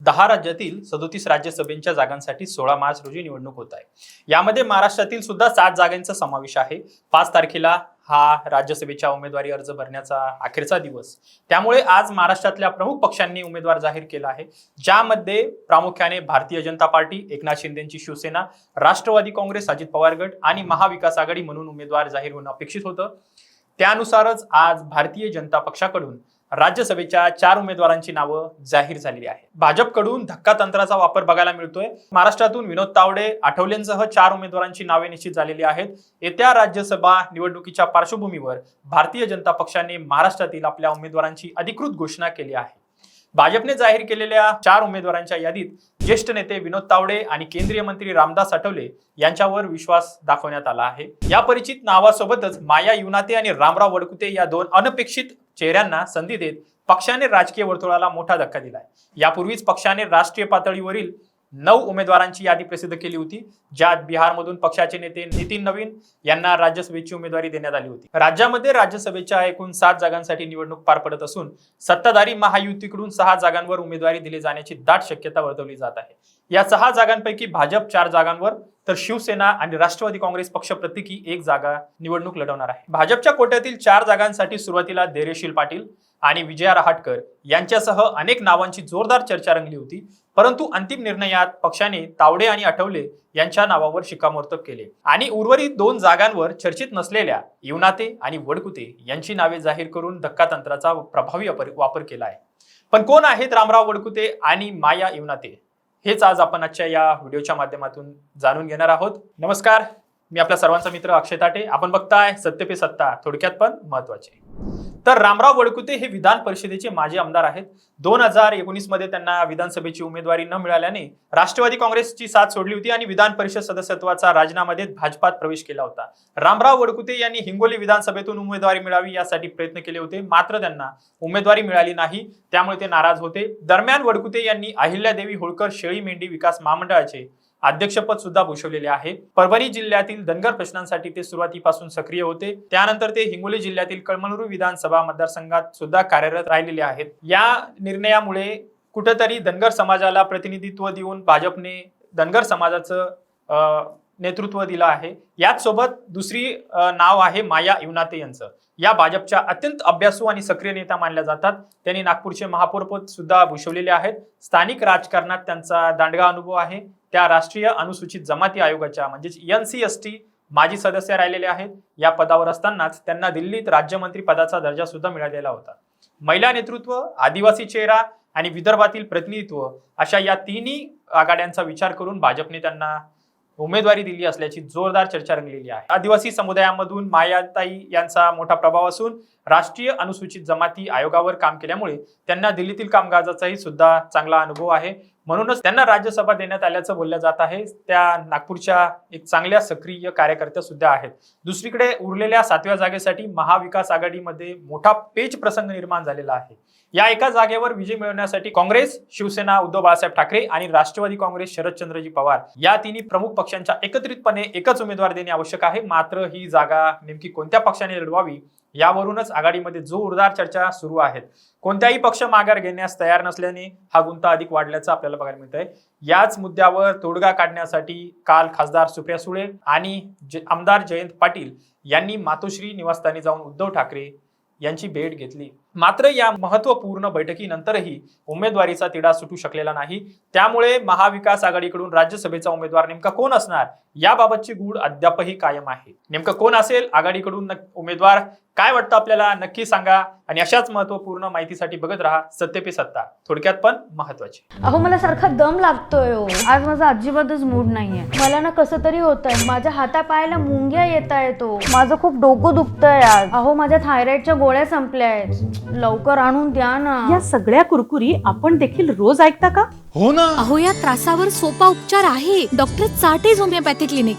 10 राज्यातील 37 राज्यसभेच्या जागांसाठी 16 मार्च रोजी निवडणूक होत आहे। यामध्ये महाराष्ट्रातील सुद्धा 7 जागांचा समावेश आहे। 5 तारखेला हा राज्यसभेच्या उमेदवारी अर्ज भरण्याचा अखेरचा दिवस, त्यामुळे आज महाराष्ट्रातल्या प्रमुख पक्षांनी उमेदवार जाहीर केला आहे, ज्यामध्ये प्रामुख्याने भारतीय जनता पार्टी, एकनाथ शिंदेंची शिवसेना, राष्ट्रवादी काँग्रेस, अजित पवार गट आणि महाविकास आघाडी म्हणून उमेदवार जाहीर होणं अपेक्षित होतं। त्यानुसारच आज भारतीय जनता पक्षाकडून राज्यसभेच्या 4 उमेदवारांची नावं जाहीर झालेली आहेत। भाजपकडून धक्का तंत्राचा वापर बघायला मिळतोय। महाराष्ट्रातून विनोद तावडे, आठवलेंसह 4 उमेदवारांची नावे निश्चित झालेली आहेत। येत्या राज्यसभा निवडणुकीच्या पार्श्वभूमीवर भारतीय जनता पक्षाने महाराष्ट्रातील आपल्या उमेदवारांची अधिकृत घोषणा केली आहे। भाजपने जाहीर केलेल्या 4 उमेदवारांच्या यादीत ज्येष्ठ नेते विनोद तावडे आणि केंद्रीय मंत्री रामदास आठवले यांच्यावर विश्वास दाखवण्यात आला आहे। या परिचित नावासोबतच माया युनाते आणि रामराव वडकुते या 2 अनपेक्षित चेहऱ्यांना संधी देत पक्षाने राजकीय वर्तुळाला मोठा धक्का दिलाय। यापूर्वीच पक्षाने राष्ट्रीय पातळीवरील 9 उमेदवारांची यादी प्रसिद्ध केली होती, ज्यात बिहारमधून पक्षाचे नेते नितीन नवीन यांना राज्यसभेची उमेदवारी देण्यात आली होती। राज्यामध्ये राज्यसभेच्या एकूण 7 जागांसाठी निवडणूक पार पडत असून सत्ताधारी महायुतीकडून 6 जागांवर उमेदवारी दिली जाण्याची दाट शक्यता वर्तवली जात आहे। या 6 जागांपैकी भाजप 4 जागांवर तर शिवसेना आणि राष्ट्रवादी काँग्रेस पक्ष प्रत्येकी 1 जागा निवडणूक लढवणार आहे। भाजपच्या कोट्यातील 4 जागांसाठी सुरुवातीला धैर्यशील पाटील आणि विजया रहाटकर यांच्यासह अनेक नावांची जोरदार चर्चा रंगली होती, परंतु अंतिम निर्णयात पक्षाने तावडे आणि आठवले यांच्या नावावर शिक्कामोर्तब केले आणि उर्वरित 2 जागांवर चर्चेत नसलेल्या युनाते आणि वडकुते यांची नावे जाहीर करून धक्कातंत्राचा प्रभावी वापर केला आहे। पण कोण आहेत रामराव वडकुते आणि माया युनाते, हेच आज आपण आजच्या या व्हिडिओच्या माध्यमातून जाणून घेणार आहोत। नमस्कार, मी आपल्या सर्वांचा मित्र अक्षय ताटे। आपण बघताय सत्य पे सत्ता, थोडक्यात पण महत्वाचे। तर रामराव वडकुते हे विधान परिषदेचे माजी आमदार आहेत। 2019 मध्ये त्यांना विधानसभेची उमेदवारी न मिळाल्याने राष्ट्रवादी काँग्रेसची साथ सोडली होती आणि विधान परिषद सदस्यत्वाचा राजीनामा देत भाजपात प्रवेश केला होता। रामराव वडकुते यांनी हिंगोली विधानसभेतून उमेदवारी मिळावी यासाठी प्रयत्न केले होते, मात्र त्यांना उमेदवारी मिळाली नाही, त्यामुळे ते नाराज होते। दरम्यान वडकुते यांनी अहिल्यादेवी होळकर शेळी मेंढी विकास महामंडळाचे अध्यक्षपद सुद्धा भूषवलेले आहे। परभणी जिल्ह्यातील धनगर प्रश्नांसाठी ते सुरुवातीपासून सक्रिय होते। त्यानंतर ते हिंगोली जिल्ह्यातील कळमनुरी विधानसभा मतदारसंघात सुद्धा कार्यरत राहिलेले आहेत। या निर्णयामुळे कुठेतरी धनगर समाजाला प्रतिनिधित्व देऊन भाजपने धनगर समाजाचं नेतृत्व दिलं आहे। याच सोबत दुसरी नाव आहे माया युनाते यांचं। या भाजपच्या अत्यंत अभ्यासू आणि सक्रिय नेता मानल्या जातात। त्यांनी नागपूरचे महापौरपद सुद्धा भूषवलेले आहेत। स्थानिक राजकारणात त्यांचा दांडगा अनुभव आहे। त्या राष्ट्रीय अनुसूचित जमाती आयोगाच्या म्हणजेच NCST माजी सदस्य राहिलेले आहेत। या पदावर असतानाच त्यांना दिल्लीत राज्यमंत्री पदाचा दर्जा सुद्धा मिळालेला होता। महिला नेतृत्व, आदिवासी चेहरा आणि विदर्भातील प्रतिनिधित्व अशा या 3 आघाड्यांचा विचार करून भाजपने त्यांना उमेदवारी दिली असल्याची जोरदार चर्चा रंगलेली आहे। आदिवासी समुदायामधून मायाताई यांचा मोठा प्रभाव असून राष्ट्रीय अनुसूचित जमाती आयोगावर काम केल्यामुळे त्यांना दिल्लीतील कामकाजाचाही सुद्धा चांगला अनुभव आहे, म्हणूनच त्यांना राज्यसभा देण्यात आल्याचं बोललं जात आहे। त्या नागपूरच्या एक चांगल्या सक्रिय कार्यकर्त्या सुद्धा आहेत। दुसरीकडे उरलेल्या 7व्या जागेसाठी महाविकास आघाडीमध्ये मोठा पेच प्रसंग निर्माण झालेला आहे। या एका जागेवर विजय मिळवण्यासाठी काँग्रेस, शिवसेना उद्धव बाळासाहेब ठाकरे आणि राष्ट्रवादी काँग्रेस शरदचंद्रजी पवार या 3 प्रमुख पक्षांच्या एकत्रितपणे एकच उमेदवार देणे आवश्यक आहे। मात्र ही जागा नेमकी कोणत्या पक्षाने लढवावी यावरूनच आघाडीमध्ये जोरदार चर्चा सुरू आहेत। कोणत्याही पक्ष माघार घेण्यास तयार नसल्याने हा गुंता अधिक वाढल्याचं आपल्याला बघायला मिळतंय। याच मुद्द्यावर तोडगा काढण्यासाठी काल खासदार सुप्रिया सुळे आणि आमदार जयंत पाटील यांनी मातोश्री निवासस्थानी जाऊन उद्धव ठाकरे यांची भेट घेतली। मात्र या महत्त्वपूर्ण बैठकीनंतरही उमेदवारीचा तिढा सुटू शकलेला नाही। त्यामुळे महाविकास आघाडीकडून राज्यसभेचा उमेदवार नेमका कोण असणार याबाबतची गूढ अद्यापही कायम आहे। नेमकं कोण असेल आघाडीकडून उमेदवार, काय वाटतं आपल्याला नक्की सांगा आणि अशाच महत्त्वपूर्ण माहितीसाठी बघत राहा सत्य पे सत्ता, थोडक्यात पण महत्वाची। अहो मला सारखा दम लागतोय हो। आज माझा अजिबातच मूड नाहीये। मला ना कसं तरी होतंय, माझ्या हातापायाला मुंग्या येतायत हो। माझं खूप डोकं दुखतंय आज। अहो माझ्या थायरॉइडच्या गोळ्या संपल्या आहेत, लवकर आणून द्या ना। या सगळ्या कुरकुरी आपण देखील रोज ऐकता का? हो ना। अहो या त्रासावर सोपा उपचार आहे, डॉक्टर चाटेज होमिओपॅथी क्लिनिक।